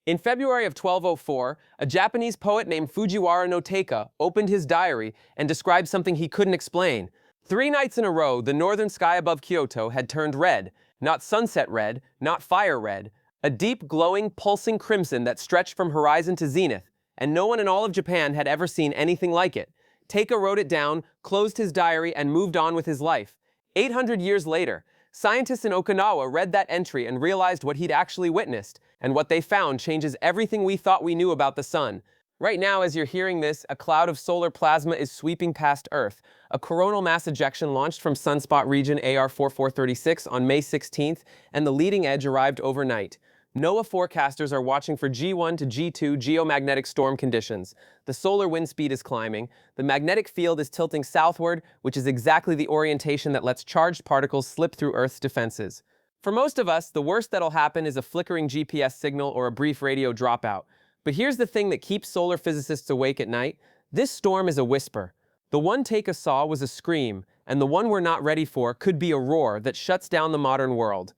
In February of 1204, a Japanese poet named Fujiwara no Teika opened his diary and described something he couldn't explain. 3 nights in a row, the northern sky above Kyoto had turned red, not sunset red, not fire red, a deep, glowing, pulsing crimson that stretched from horizon to zenith, and no one in all of Japan had ever seen anything like it. Teika wrote it down, closed his diary, and moved on with his life. 800 years later, scientists in Okinawa read that entry and realized what he'd actually witnessed, and what they found changes everything we thought we knew about the sun. Right now, as you're hearing this, a cloud of solar plasma is sweeping past Earth. A coronal mass ejection launched from sunspot region AR4436 on May 16th, and the leading edge arrived overnight. NOAA forecasters are watching for G1 to G2 geomagnetic storm conditions. The solar wind speed is climbing. The magnetic field is tilting southward, which is exactly the orientation that lets charged particles slip through Earth's defenses. For most of us, the worst that'll happen is a flickering GPS signal or a brief radio dropout. But here's the thing that keeps solar physicists awake at night. This storm is a whisper. The one Teika saw was a scream, and the one we're not ready for could be a roar that shuts down the modern world.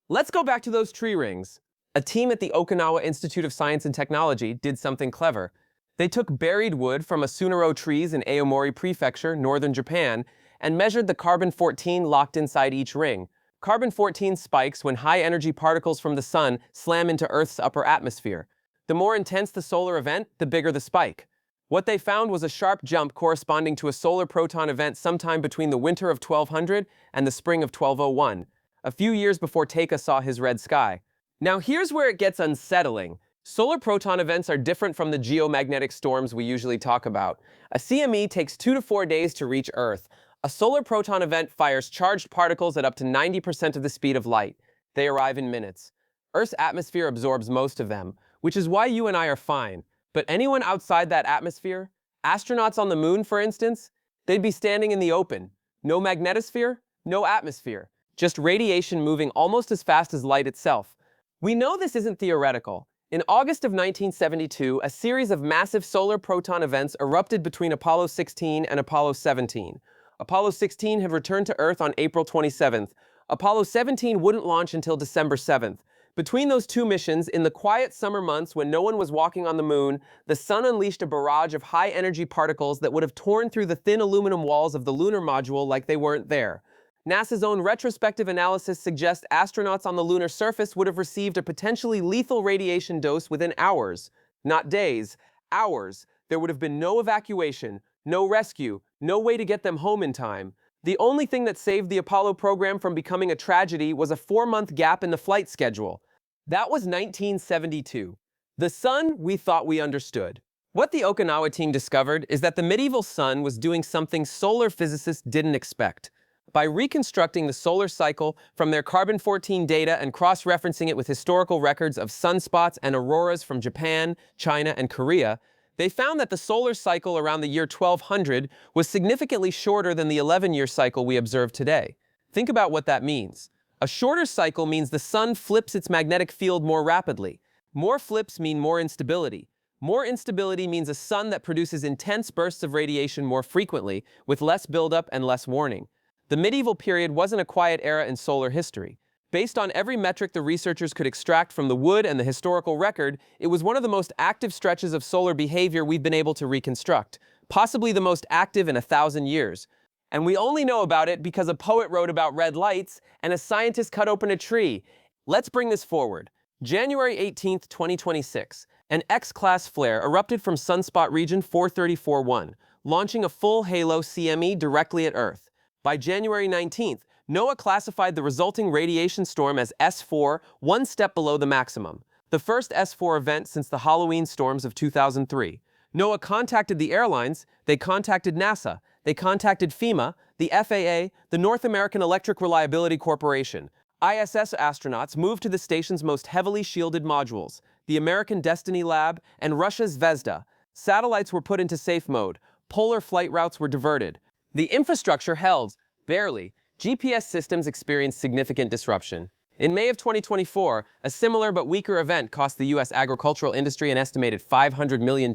Let's go back to those tree rings. A team at the Okinawa Institute of Science and Technology did something clever. They took buried wood from Asunaro trees in Aomori Prefecture, northern Japan, and measured the carbon-14 locked inside each ring. Carbon-14 spikes when high-energy particles from the sun slam into Earth's upper atmosphere. The more intense the solar event, the bigger the spike. What they found was a sharp jump corresponding to a solar proton event sometime between the winter of 1200 and the spring of 1201, a few years before Teika saw his red sky. Now here's where it gets unsettling. Solar proton events are different from the geomagnetic storms we usually talk about. A CME takes 2 to 4 days to reach Earth. A solar proton event fires charged particles at up to 90% of the speed of light. They arrive in minutes. Earth's atmosphere absorbs most of them, which is why you and I are fine. But anyone outside that atmosphere, astronauts on the moon for instance, they'd be standing in the open. No magnetosphere, no atmosphere, just radiation moving almost as fast as light itself. We know this isn't theoretical. In August of 1972, a series of massive solar proton events erupted between Apollo 16 and Apollo 17. Apollo 16 had returned to Earth on April 27th. Apollo 17 wouldn't launch until December 7th. Between those two missions, in the quiet summer months when no one was walking on the moon, the sun unleashed a barrage of high-energy particles that would have torn through the thin aluminum walls of the lunar module like they weren't there. NASA's own retrospective analysis suggests astronauts on the lunar surface would have received a potentially lethal radiation dose within hours. Not days, hours. There would have been no evacuation, no rescue, no way to get them home in time. The only thing that saved the Apollo program from becoming a tragedy was a 4-month gap in the flight schedule. That was 1972. The sun we thought we understood. What the Okinawa team discovered is that the medieval sun was doing something solar physicists didn't expect. By reconstructing the solar cycle from their carbon-14 data and cross-referencing it with historical records of sunspots and auroras from Japan, China, and Korea, they found that the solar cycle around the year 1200 was significantly shorter than the 11-year cycle we observe today. Think about what that means. A shorter cycle means the sun flips its magnetic field more rapidly. More flips mean more instability. More instability means a sun that produces intense bursts of radiation more frequently, with less buildup and less warning. The medieval period wasn't a quiet era in solar history. Based on every metric the researchers could extract from the wood and the historical record, it was one of the most active stretches of solar behavior we've been able to reconstruct, possibly the most active in 1,000 years. And we only know about it because a poet wrote about red lights and a scientist cut open a tree. Let's bring this forward. January 18, 2026, an X-class flare erupted from sunspot region 4341, launching a full halo CME directly at Earth. By January 19th, NOAA classified the resulting radiation storm as S4, one step below the maximum, the first S4 event since the Halloween storms of 2003. NOAA contacted the airlines, they contacted NASA, they contacted FEMA, the FAA, the North American Electric Reliability Corporation. ISS astronauts moved to the station's most heavily shielded modules, the American Destiny Lab and Russia's Zvezda. Satellites were put into safe mode, polar flight routes were diverted. The infrastructure held, barely. GPS systems experienced significant disruption. In May of 2024, a similar but weaker event cost the U.S. agricultural industry an estimated $500 million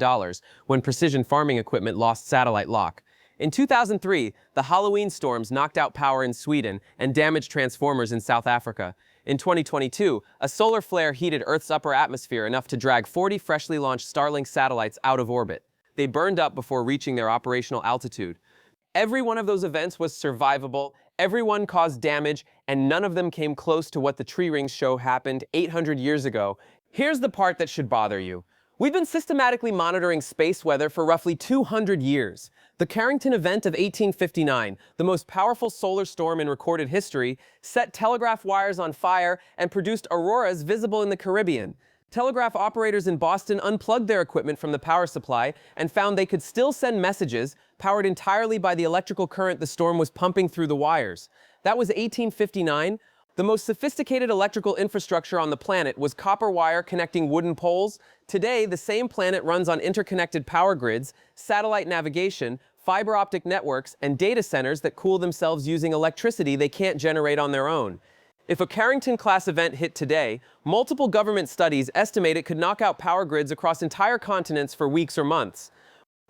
when precision farming equipment lost satellite lock. In 2003, the Halloween storms knocked out power in Sweden and damaged transformers in South Africa. In 2022, a solar flare heated Earth's upper atmosphere enough to drag 40 freshly launched Starlink satellites out of orbit. They burned up before reaching their operational altitude. Every one of those events was survivable, everyone caused damage, and none of them came close to what the tree rings show happened 800 years ago. Here's the part that should bother you. We've been systematically monitoring space weather for roughly 200 years. The Carrington event of 1859, the most powerful solar storm in recorded history, set telegraph wires on fire and produced auroras visible in the Caribbean. Telegraph operators in Boston unplugged their equipment from the power supply and found they could still send messages, powered entirely by the electrical current the storm was pumping through the wires. That was 1859. The most sophisticated electrical infrastructure on the planet was copper wire connecting wooden poles. Today, the same planet runs on interconnected power grids, satellite navigation, fiber optic networks, and data centers that cool themselves using electricity they can't generate on their own. If a Carrington-class event hit today, multiple government studies estimate it could knock out power grids across entire continents for weeks or months.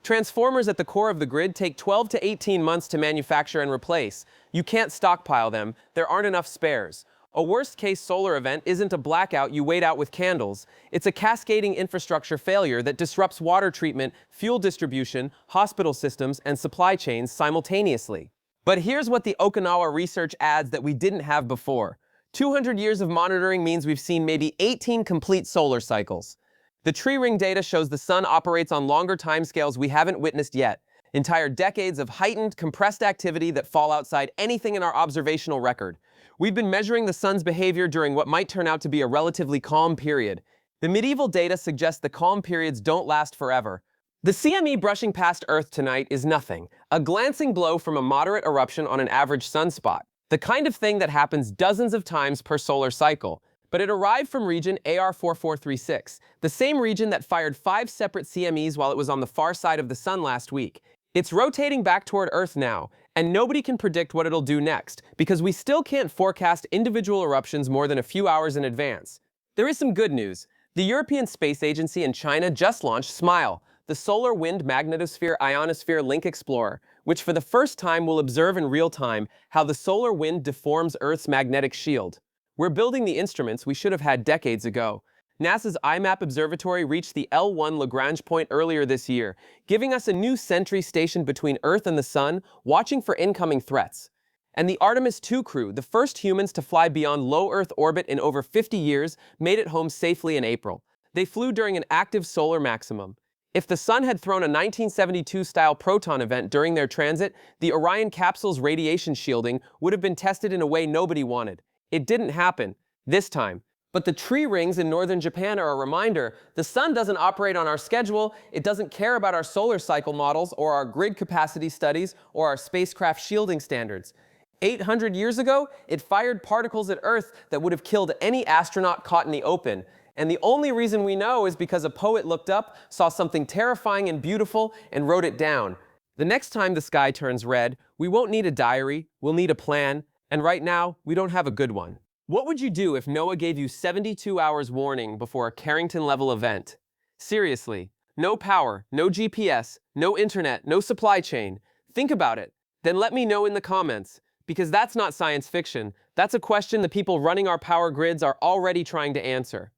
Transformers at the core of the grid take 12 to 18 months to manufacture and replace. You can't stockpile them, there aren't enough spares. A worst-case solar event isn't a blackout you wait out with candles. It's a cascading infrastructure failure that disrupts water treatment, fuel distribution, hospital systems, and supply chains simultaneously. But here's what the Okinawa research adds that we didn't have before. 200 years of monitoring means we've seen maybe 18 complete solar cycles. The tree ring data shows the sun operates on longer timescales we haven't witnessed yet. Entire decades of heightened, compressed activity that fall outside anything in our observational record. We've been measuring the sun's behavior during what might turn out to be a relatively calm period. The medieval data suggests the calm periods don't last forever. The CME brushing past Earth tonight is nothing, a glancing blow from a moderate eruption on an average sunspot. The kind of thing that happens dozens of times per solar cycle. But it arrived from region AR4436, the same region that fired 5 separate CMEs while it was on the far side of the sun last week. It's rotating back toward Earth now, and nobody can predict what it'll do next, because we still can't forecast individual eruptions more than a few hours in advance. There is some good news. The European Space Agency and China just launched SMILE, the Solar Wind Magnetosphere Ionosphere Link Explorer, which for the first time will observe in real time how the solar wind deforms Earth's magnetic shield. We're building the instruments we should have had decades ago. NASA's IMAP observatory reached the L1 Lagrange point earlier this year, giving us a new sentry stationed between Earth and the Sun, watching for incoming threats. And the Artemis II crew, the first humans to fly beyond low Earth orbit in over 50 years, made it home safely in April. They flew during an active solar maximum. If the Sun had thrown a 1972-style proton event during their transit, the Orion capsule's radiation shielding would have been tested in a way nobody wanted. It didn't happen, this time. But the tree rings in northern Japan are a reminder. The sun doesn't operate on our schedule, it doesn't care about our solar cycle models or our grid capacity studies or our spacecraft shielding standards. 800 years ago, it fired particles at Earth that would have killed any astronaut caught in the open. And the only reason we know is because a poet looked up, saw something terrifying and beautiful, and wrote it down. The next time the sky turns red, we won't need a diary, we'll need a plan, and right now, we don't have a good one. What would you do if NOAA gave you 72 hours warning before a Carrington-level event? Seriously, no power, no GPS, no internet, no supply chain. Think about it. Then let me know in the comments, because that's not science fiction. That's a question the people running our power grids are already trying to answer.